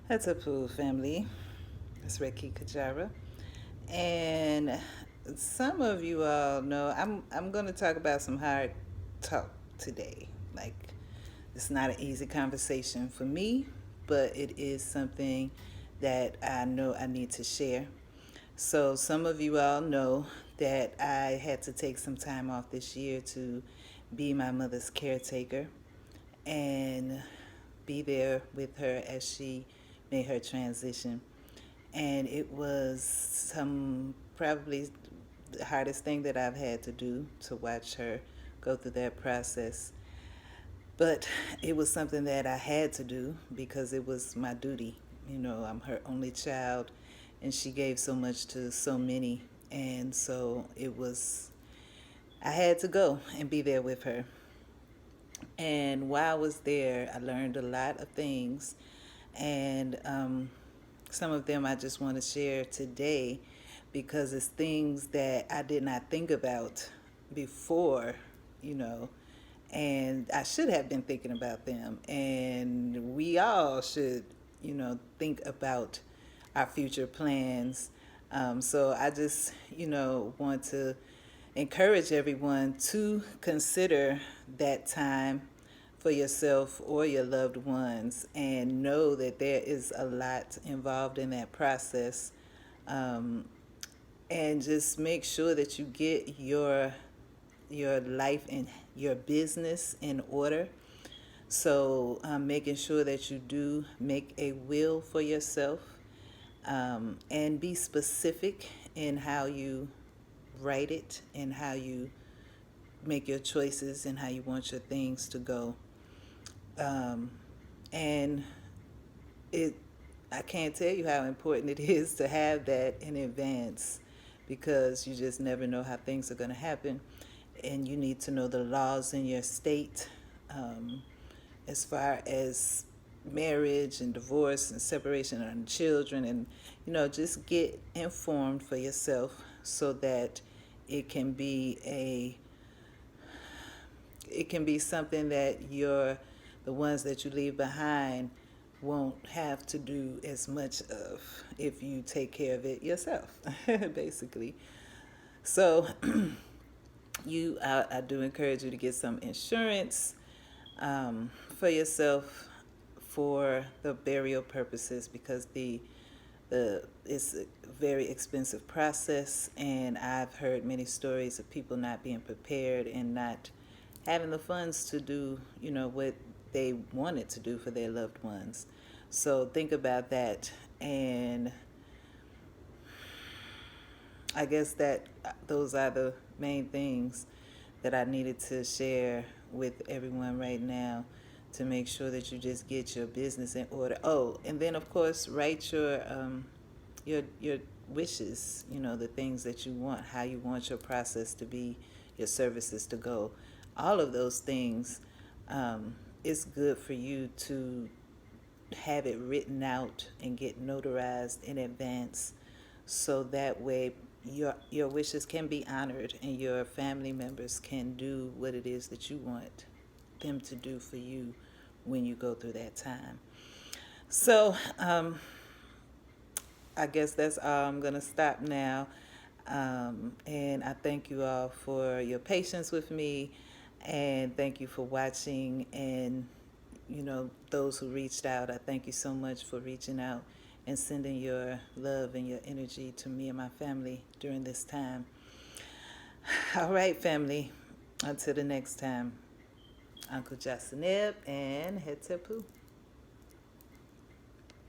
That's a Pooh family. It's Reiki Kajara. And some of you all know I'm gonna talk about some hard talk today. Like it's not an easy conversation for me, but it is something that I know I need to share. So some of you all know that I had to take some time off this year to be my mother's caretaker and be there with her as she made her transition. And it was some probably the hardest thing that I've had to do to watch her go through that process. But it was something that I had to do because it was my duty. I'm her only child, and she gave so much to so many. And so I had to go and be there with her. And while I was there, I learned a lot of things. And some of them I just want to share today because it's things that I did not think about before, you know, and I should have been thinking about them. And we all should, think about our future plans. So I just, want to encourage everyone to consider that time for yourself or your loved ones and know that there is a lot involved in that process. Um, and just make sure that you get your life and your business in order. So making sure that you do make a will for yourself, and be specific in how you write it and how you make your choices and how you want your things to go. Um, and it, I can't tell you how important it is to have that in advance because you just never know how things are going to happen. And you need to know the laws in your state, as far as marriage and divorce and separation and children, and just get informed for yourself so that it can be a it can be something that the ones that you leave behind won't have to do as much of if you take care of it yourself, basically. So I do encourage you to get some insurance for yourself for the burial purposes because the it's a very expensive process, and I've heard many stories of people not being prepared and not having the funds to do what they wanted to do for their loved ones. So think about that. And I guess that those are the main things that I needed to share with everyone right now to make sure that you just get your business in order. Oh, and then of course write your wishes, the things that you want, how you want your process to be, your services to go. All of those things, it's good for you to have it written out and get notarized in advance so that way your wishes can be honored and your family members can do what it is that you want them to do for you when you go through that time. So I guess that's all. I'm going to stop now. And I thank you all for your patience with me, and thank you for watching. And, those who reached out, I thank you so much for reaching out and sending your love and your energy to me and my family during this time. All right, family. Until the next time, Uncle Jasanib and Hetep.